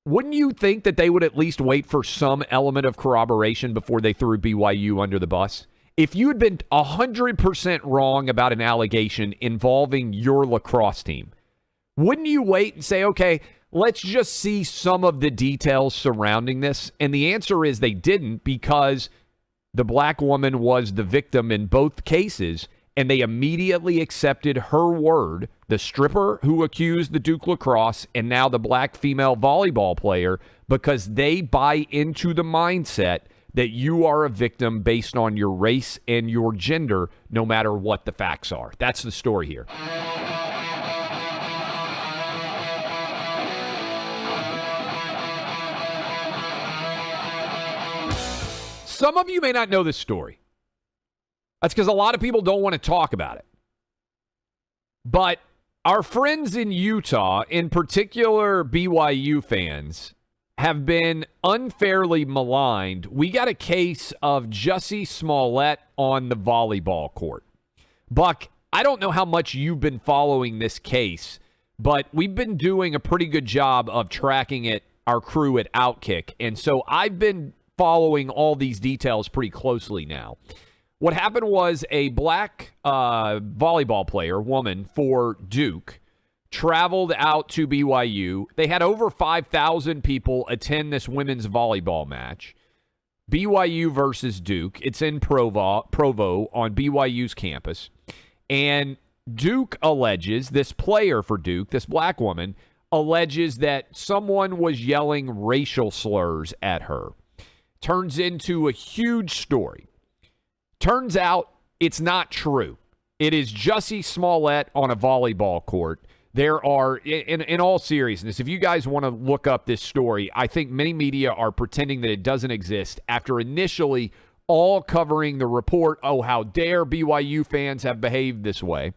wouldn't you think that they would at least wait for some element of corroboration before they threw BYU under the bus? If you had been 100% wrong about an allegation involving your lacrosse team, wouldn't you wait and say, okay, let's just see some of the details surrounding this? And the answer is they didn't, because the black woman was the victim in both cases, and they immediately accepted her word, the stripper who accused the Duke lacrosse and now the black female volleyball player, because they buy into the mindset that you are a victim based on your race and your gender, no matter what the facts are. That's the story here. Some of you may not know this story. That's because a lot of people don't want to talk about it. But our friends in Utah, in particular BYU fans, have been unfairly maligned. We got a case of Jussie Smollett on the volleyball court. Buck, I don't know how much you've been following this case, but we've been doing a pretty good job of tracking it, our crew at Outkick. And so I've been following all these details pretty closely now. What happened was a black volleyball player, woman, for Duke, traveled out to BYU. They had over 5,000 people attend this women's volleyball match. BYU versus Duke. It's in Provo on BYU's campus. And Duke alleges, this player for Duke, this black woman, alleges that someone was yelling racial slurs at her. Turns into a huge story. Turns out it's not true. It is Jussie Smollett on a volleyball court. There are, in all seriousness, if you guys want to look up this story, I think many media are pretending that it doesn't exist after initially all covering the report, oh, how dare BYU fans have behaved this way.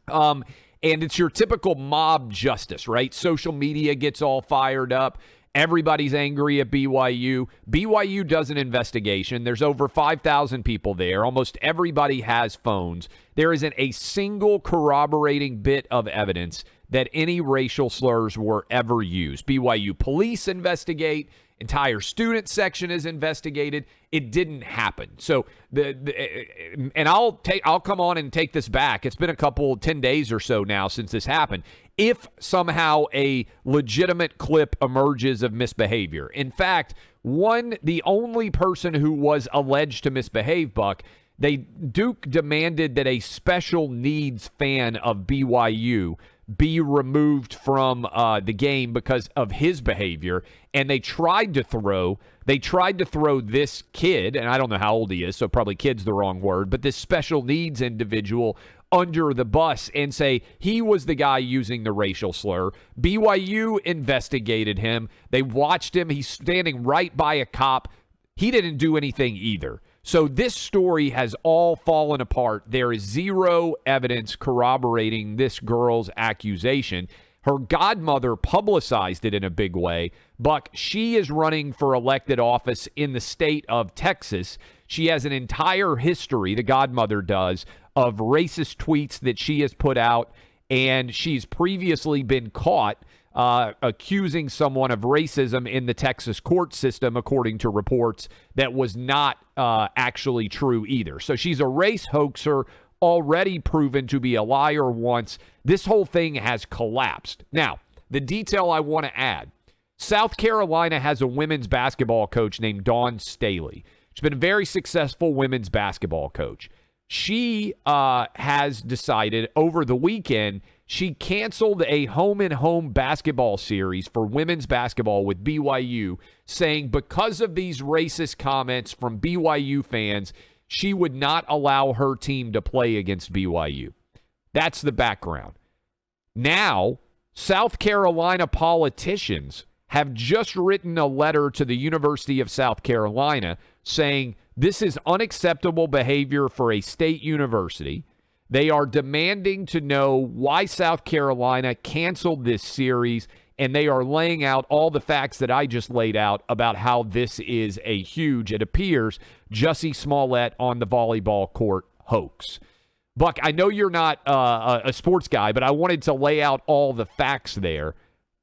And it's your typical mob justice, right? Social media gets all fired up. Everybody's angry at BYU. BYU does an investigation. There's over 5,000 people there. Almost everybody has phones. There isn't a single corroborating bit of evidence that any racial slurs were ever used. BYU police investigate. Entire student section is investigated. It didn't happen. So and I'll come on and take this back. It's been 10 days or so now since this happened. If somehow a legitimate clip emerges of misbehavior. In fact, the only person who was alleged to misbehave, Buck, Duke demanded that a special needs fan of BYU be removed from the game because of his behavior, and they tried to throw this kid, and I don't know how old he is, so probably kid's the wrong word, but this special needs individual under the bus and say he was the guy using the racial slur. BYU investigated him. They watched him. He's standing right by a cop. He didn't do anything either. So this story has all fallen apart. There is zero evidence corroborating this girl's accusation. Her godmother publicized it in a big way. Buck, she is running for elected office in the state of Texas. She has an entire history, the godmother does, of racist tweets that she has put out, and she's previously been caught accusing someone of racism in the Texas court system, according to reports, that was not actually true either. So she's a race hoaxer, already proven to be a liar once. This whole thing has collapsed. Now, the detail I want to add, South Carolina has a women's basketball coach named Dawn Staley. She's been a very successful women's basketball coach. She has decided over the weekend she canceled a home-and-home basketball series for women's basketball with BYU, saying because of these racist comments from BYU fans, she would not allow her team to play against BYU. That's the background. Now, South Carolina politicians have just written a letter to the University of South Carolina saying this is unacceptable behavior for a state university. They are demanding to know why South Carolina canceled this series, and they are laying out all the facts that I just laid out about how this is a huge, it appears, Jussie Smollett on the volleyball court hoax. Buck, I know you're not a sports guy, but I wanted to lay out all the facts there.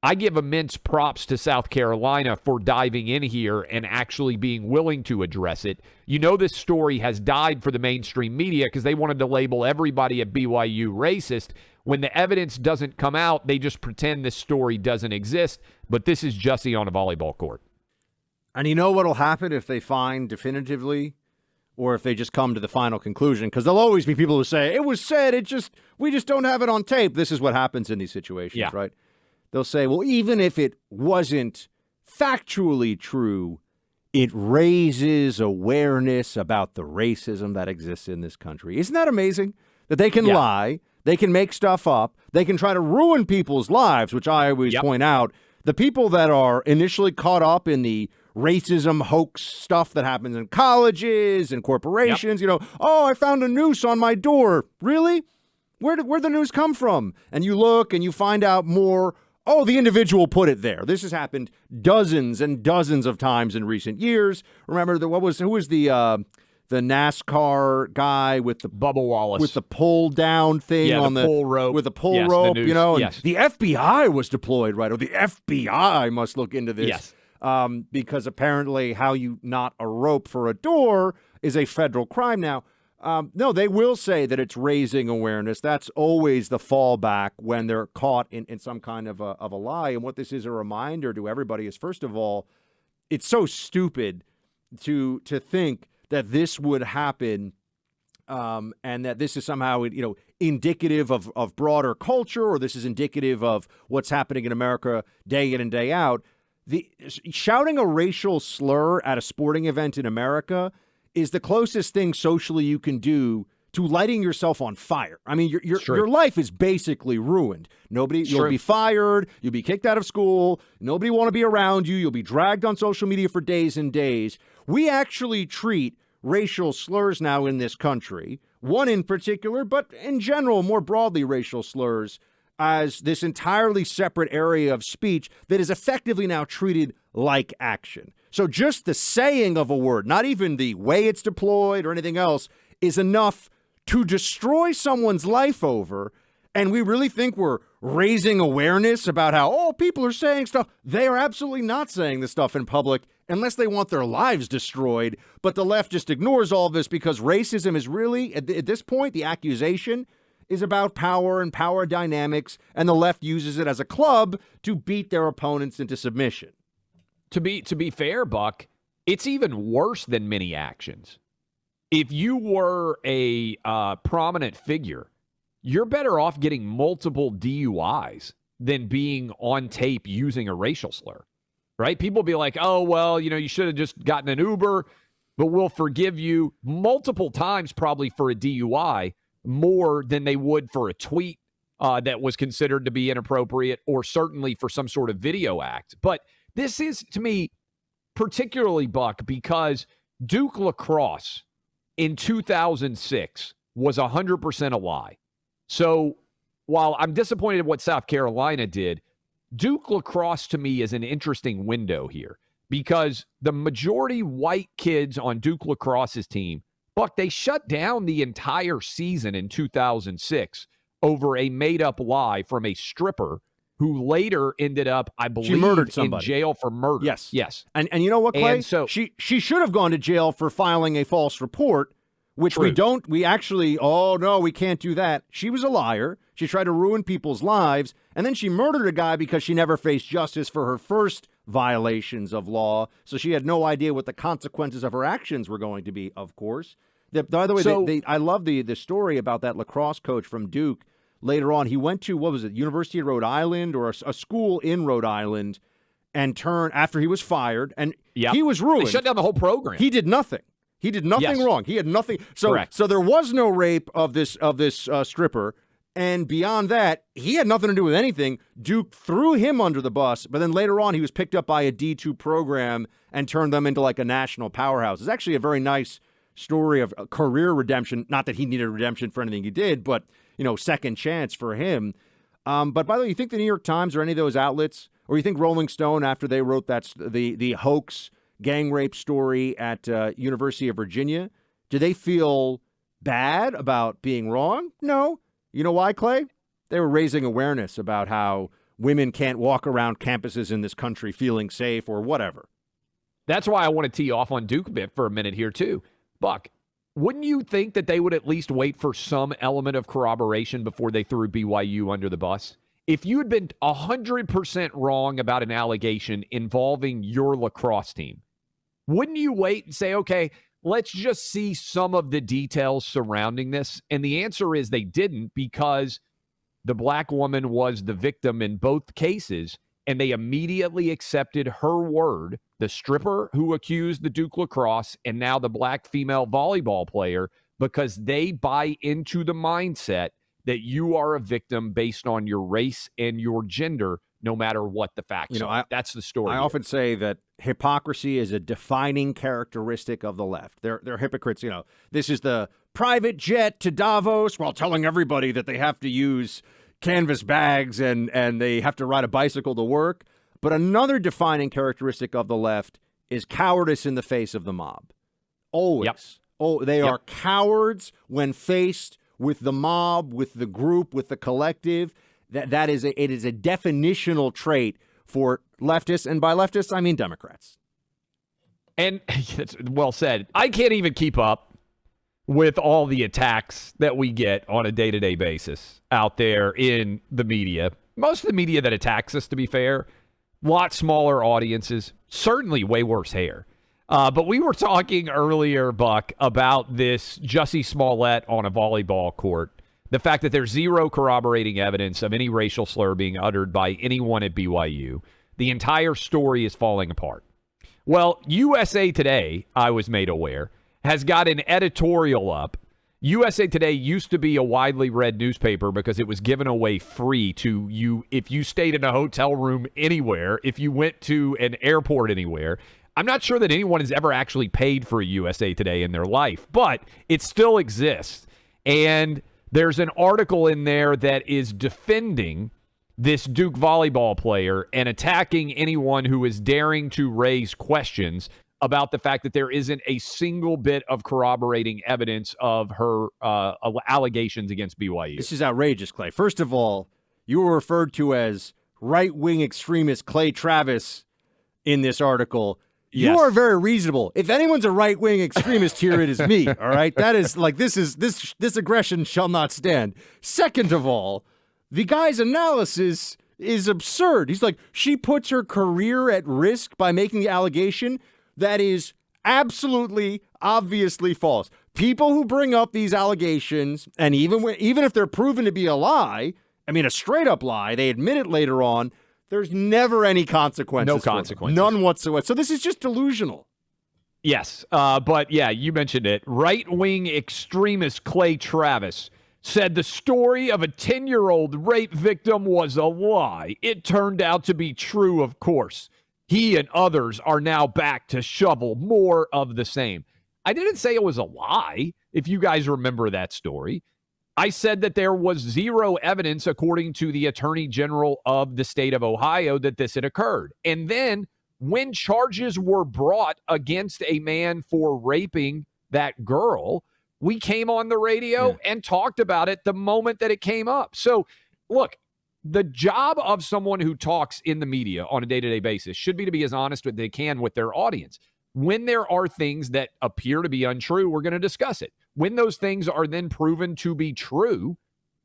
I give immense props to South Carolina for diving in here and actually being willing to address it. You know, this story has died for the mainstream media because they wanted to label everybody at BYU racist. When the evidence doesn't come out, they just pretend this story doesn't exist. But this is Jussie on a volleyball court. And you know what will happen if they find definitively, or if they just come to the final conclusion? Because there'll always be people who say, it was said, we just don't have it on tape. This is what happens in these situations, right? They'll say, well, even if it wasn't factually true, it raises awareness about the racism that exists in this country. Isn't that amazing? That they can lie, they can make stuff up, they can try to ruin people's lives, which I always point out. The people that are initially caught up in the racism hoax stuff that happens in colleges and corporations, you know, oh, I found a noose on my door. Really? Where'd the news come from? And you look and you find out more. Oh, the individual put it there. This has happened dozens and dozens of times in recent years. Remember, who was the NASCAR guy with the Bubba Wallace with the pull down thing on the pull rope with the pull rope, the you know? And yes. The FBI was deployed, right? Or the FBI must look into this. Yes. Because apparently how you knot a rope for a door is a federal crime now. No, they will say that it's raising awareness. That's always the fallback when they're caught in some kind of a lie. And what this is a reminder to everybody is, first of all, it's so stupid to think that this would happen and that this is somehow, you know, indicative of broader culture, or this is indicative of what's happening in America day in and day out. The shouting a racial slur at a sporting event in America is the closest thing socially you can do to lighting yourself on fire. I mean, your life is basically ruined. You'll be fired. You'll be kicked out of school. Nobody will want to be around you. You'll be dragged on social media for days and days. We actually treat racial slurs now in this country, one in particular, but in general, more broadly, racial slurs, as this entirely separate area of speech that is effectively now treated like action. So just the saying of a word, not even the way it's deployed or anything else, is enough to destroy someone's life over. And we really think we're raising awareness about how, people are saying stuff. They are absolutely not saying this stuff in public unless they want their lives destroyed. But the left just ignores all of this because racism is really, at this point, the accusation is about power and power dynamics, and the left uses it as a club to beat their opponents into submission. To be fair, Buck, it's even worse than many actions. If you were a prominent figure, you're better off getting multiple DUIs than being on tape using a racial slur, right? People be like, oh, well, you know, you should have just gotten an Uber, but we'll forgive you multiple times probably for a DUI, more than they would for a tweet that was considered to be inappropriate, or certainly for some sort of video act. But this is, to me, particularly, Buck, because Duke lacrosse in 2006 was 100% a lie. So while I'm disappointed in what South Carolina did, Duke lacrosse to me is an interesting window here, because the majority white kids on Duke lacrosse's team, Buck, they shut down the entire season in 2006 over a made-up lie from a stripper who later ended up, I believe, in jail for murder. Yes. And you know what, Clay? And so, she should have gone to jail for filing a false report, which we don't. We actually, we can't do that. She was a liar. She tried to ruin people's lives, and then she murdered a guy because she never faced justice for her first violations of law, so she had no idea what the consequences of her actions were going to be, of course. By the way, I love the story about that lacrosse coach from Duke. Later on, he went to, University of Rhode Island, or a school in Rhode Island, and turned after he was fired, and he was ruined. They shut down the whole program. He did nothing. He did nothing wrong. He had nothing. Correct. So there was no rape of this stripper. And beyond that, he had nothing to do with anything. Duke threw him under the bus, but then later on he was picked up by a D2 program and turned them into like a national powerhouse. It's actually a very nice story of career redemption. Not that he needed redemption for anything he did, but, you know, second chance for him. But by the way, you think the New York Times or any of those outlets, or you think Rolling Stone, after they wrote that the hoax gang rape story at University of Virginia, do they feel bad about being wrong? No. You know why, Clay? They were raising awareness about how women can't walk around campuses in this country feeling safe or whatever. That's why I want to tee off on Duke a bit for a minute here, too. Buck, wouldn't you think that they would at least wait for some element of corroboration before they threw BYU under the bus? If you had been 100% wrong about an allegation involving your lacrosse team, wouldn't you wait and say, okay, let's just see some of the details surrounding this? And the answer is they didn't, because the black woman was the victim in both cases, and they immediately accepted her word, the stripper who accused the Duke lacrosse and now the black female volleyball player, because they buy into the mindset that you are a victim based on your race and your gender, no matter what the facts are. That's the story. I often say that hypocrisy is a defining characteristic of the left. They're hypocrites. This is the private jet to Davos while telling everybody that they have to use canvas bags and they have to ride a bicycle to work. But another defining characteristic of the left is cowardice in the face of the mob. Always. Yep. Oh, they are cowards when faced with the mob, with the group, with the collective. It is a definitional trait for leftists, and by leftists I mean Democrats. And it's well said. I can't even keep up with all the attacks that we get on a day-to-day basis out there in the media. Most of the media that attacks us, to be fair, a lot smaller audiences, certainly way worse hair. But we were talking earlier, Buck, about this Jussie Smollett on a volleyball court. The fact that there's zero corroborating evidence of any racial slur being uttered by anyone at BYU. The entire story is falling apart. Well, USA Today, I was made aware, has got an editorial up. USA Today used to be a widely read newspaper because it was given away free to you if you stayed in a hotel room anywhere, if you went to an airport anywhere. I'm not sure that anyone has ever actually paid for a USA Today in their life, but it still exists. And there's an article in there that is defending this Duke volleyball player and attacking anyone who is daring to raise questions about the fact that there isn't a single bit of corroborating evidence of her allegations against BYU. This is outrageous, Clay. First of all, you were referred to as right-wing extremist Clay Travis in this article. Yes. You are very reasonable. If anyone's a right-wing extremist here, it is me, all right? That is like, this aggression shall not stand. Second of all, the guy's analysis is absurd. He's like, she puts her career at risk by making the allegation. That is absolutely, obviously false. People who bring up these allegations, and even if they're proven to be a lie, I mean a straight-up lie, they admit it later on, there's never any consequences. No consequences. None whatsoever. So this is just delusional. Yes, but yeah, you mentioned it. Right-wing extremist Clay Travis said the story of a 10-year-old rape victim was a lie. It turned out to be true, of course. He and others are now back to shovel more of the same. I didn't say it was a lie, if you guys remember that story. I said that there was zero evidence, according to the Attorney General of the state of Ohio, that this had occurred. And then when charges were brought against a man for raping that girl, we came on the radio and talked about it the moment that it came up. So, look, the job of someone who talks in the media on a day-to-day basis should be to be as honest as they can with their audience. When there are things that appear to be untrue, we're going to discuss it. When those things are then proven to be true,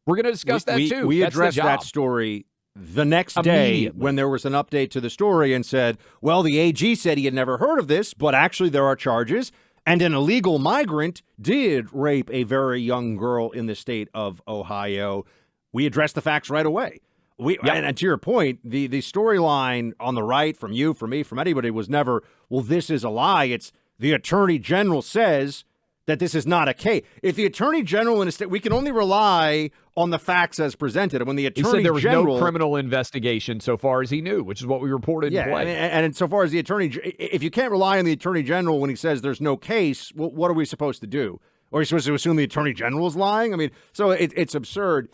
we're going to discuss that too. We addressed that story the next day when there was an update to the story and said, well, the AG said he had never heard of this, but actually there are charges. And an illegal migrant did rape a very young girl in the state of Ohio. We addressed the facts right away. And to your point, the storyline on the right, from you, from me, from anybody, was never, well, this is a lie. It's the Attorney General says that this is not a case. If the Attorney General in a state, we can only rely on the facts as presented. And when the Attorney General, he said there was no criminal investigation so far as he knew, which is what we reported in play. And so far as the Attorney, if you can't rely on the Attorney General when he says there's no case, well, what are we supposed to do? Or are you supposed to assume the Attorney General is lying? I mean, so it's absurd.